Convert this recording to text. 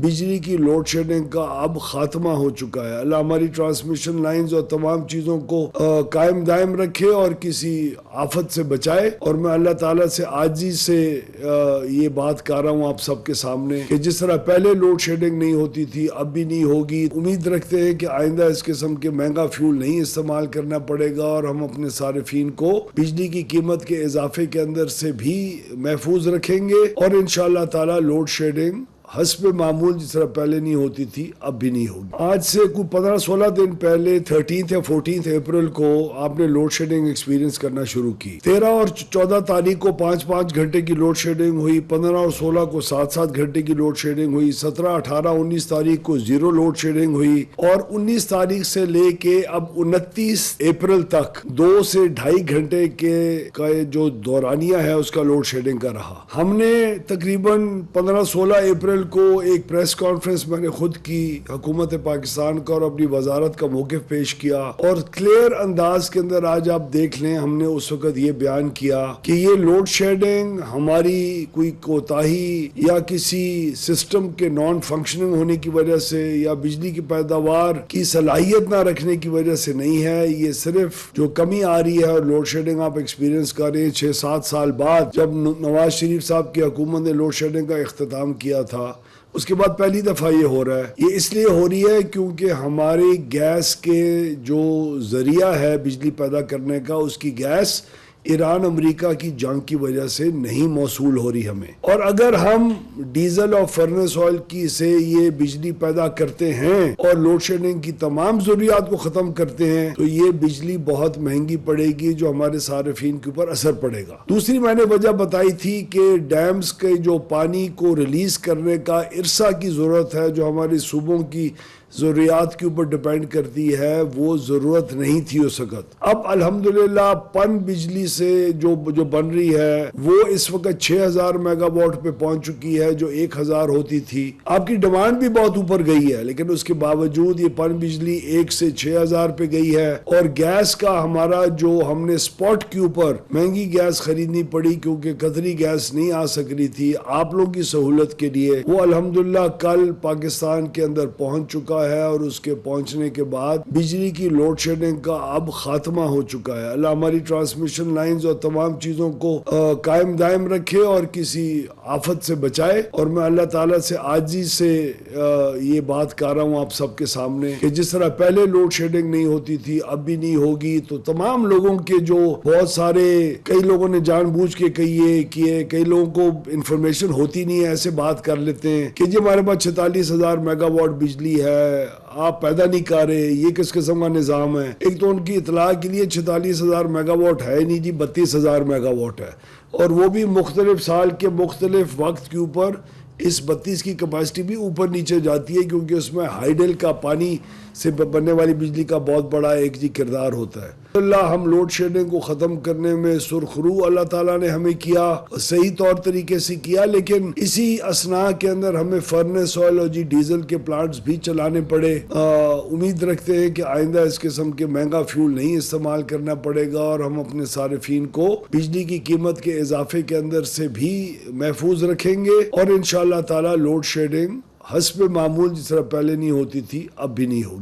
بجلی کی load shedding کا اب خاتمہ ہو چکا ہے۔ اللہ ہماری ٹرانسمیشن لائنز اور تمام چیزوں کو قائم دائم رکھے اور کسی آفت سے بچائے۔ اور میں اللہ تعالیٰ سے عاجزی سے یہ بات کر رہا ہوں آپ سب کے سامنے کہ جس طرح پہلے لوڈ شیڈنگ نہیں ہوتی تھی اب بھی نہیں ہوگی۔ امید رکھتے ہیں کہ آئندہ اس قسم کے مہنگا فیول نہیں استعمال کرنا پڑے گا اور ہم اپنے صارفین کو بجلی کی قیمت کے اضافے کے اندر سے بھی محفوظ رکھیں گے، اور انشاءاللہ تعالی لوڈ شیڈنگ حسب معمول جس طرح پہلے نہیں ہوتی تھی اب بھی نہیں ہوگی۔ آج سے کوئی 15-16 دن پہلے 13 یا 14 اپریل کو آپ نے لوڈ شیڈنگ ایکسپیرینس کرنا شروع کی۔ 13 اور 14 تاریخ کو 5-5 گھنٹے کی لوڈ شیڈنگ ہوئی، 15 اور 16 کو 7-7 گھنٹے کی لوڈ شیڈنگ ہوئی، 17، 18، 19 تاریخ کو 0 لوڈ شیڈنگ ہوئی، اور 19 تاریخ سے لے کے اب 29 اپریل تک 2 سے 2.5 گھنٹے کا جو دورانیہ ہے اس کا لوڈ شیڈنگ کا رہا۔ ہم نے تقریباً 15-16 اپریل کو ایک پریس کانفرنس میں نے خود کی حکومت پاکستان کا اور اپنی وزارت کا موقف پیش کیا، اور کلیئر انداز کے اندر آج آپ دیکھ لیں ہم نے اس وقت یہ بیان کیا کہ یہ لوڈ شیڈنگ ہماری کوئی کوتاہی یا کسی سسٹم کے نان فنکشننگ ہونے کی وجہ سے یا بجلی کی پیداوار کی صلاحیت نہ رکھنے کی وجہ سے نہیں ہے، یہ صرف جو کمی آ رہی ہے اور لوڈ شیڈنگ آپ ایکسپیرینس کر رہے ہیں 6-7 سال بعد جب نواز شریف صاحب کی حکومت نے لوڈ شیڈنگ کا اختتام کیا تھا، اس کے بعد پہلی دفعہ یہ ہو رہا ہے۔ یہ اس لیے ہو رہی ہے کیونکہ ہماری گیس کے جو ذریعہ ہے بجلی پیدا کرنے کا، اس کی گیس ایران امریکہ کی جنگ کی وجہ سے نہیں موصول ہو رہی ہمیں، اور اگر ہم ڈیزل اور فرنس آئل کی سے یہ بجلی پیدا کرتے ہیں اور لوڈ شیڈنگ کی تمام ضروریات کو ختم کرتے ہیں تو یہ بجلی بہت مہنگی پڑے گی جو ہمارے صارفین کے اوپر اثر پڑے گا۔ دوسری میں نے وجہ بتائی تھی کہ ڈیمز کے جو پانی کو ریلیز کرنے کا عرصہ کی ضرورت ہے جو ہمارے صوبوں کی ضروریات کے اوپر ڈیپینڈ کرتی ہے، وہ ضرورت نہیں تھی اس وقت۔ اب الحمدللہ پن بجلی سے جو بن رہی ہے وہ اس وقت 6000 میگا واٹ پہ پہنچ چکی ہے جو 1000 ہوتی تھی۔ آپ کی ڈیمانڈ بھی بہت اوپر گئی ہے لیکن اس کے باوجود یہ پن بجلی 1 سے 6000 پہ گئی ہے، اور گیس کا ہمارا جو ہم نے سپاٹ کے اوپر مہنگی گیس خریدنی پڑی کیونکہ قطری گیس نہیں آ سک رہی تھی آپ لوگوں کی سہولت کے لیے، وہ الحمدللہ کل پاکستان کے اندر پہنچ چکا ہے، اور اس کے پہنچنے کے بعد بجلی کی لوڈ شیڈنگ کا اب خاتمہ ہو چکا ہے۔ اللہ ہماری ٹرانسمیشن لائنز اور تمام چیزوں کو قائم دائم رکھے اور کسی آفت سے بچائے، اور میں اللہ تعالیٰ سے عاجزی سے یہ بات کر رہا ہوں آپ سب کے سامنے کہ جس طرح پہلے لوڈ شیڈنگ نہیں ہوتی تھی اب بھی نہیں ہوگی، تو تمام لوگوں کے جو بہت سارے کئی لوگوں نے جان بوجھ کے کیے، کئی لوگوں کو انفارمیشن ہوتی نہیں ہے، ایسے بات کر لیتے ہیں کہ جی ہمارے پاس 46000 میگا واٹ بجلی ہے آپ پیدا نہیں کر رہے، یہ کس قسم کا نظام ہے۔ ایک تو ان کی اطلاع کے لیے 46000 میگا واٹ ہے نہیں جی، 32000 میگا واٹ ہے، اور وہ بھی مختلف سال کے مختلف وقت کے اوپر اس 32 کی کیپیسٹی بھی اوپر نیچے جاتی ہے کیونکہ اس میں ہائیڈل کا پانی سے بننے والی بجلی کا بہت بڑا ایک کردار ہوتا ہے۔ اللہ ہم لوڈ شیڈنگ کو ختم کرنے میں سرخرو اللہ تعالیٰ نے ہمیں کیا، صحیح طور طریقے سے کیا، لیکن اسی اسنا کے اندر ہمیں فرنس آئل اور ڈیزل کے پلانٹس بھی چلانے پڑے۔ امید رکھتے ہیں کہ آئندہ اس قسم کے مہنگا فیول نہیں استعمال کرنا پڑے گا اور ہم اپنے صارفین کو بجلی کی قیمت کے اضافے کے اندر سے بھی محفوظ رکھیں گے، اور انشاءاللہ تعالی لوڈ شیڈنگ حسب معمول جس طرح پہلے نہیں ہوتی تھی اب بھی نہیں ہوگی۔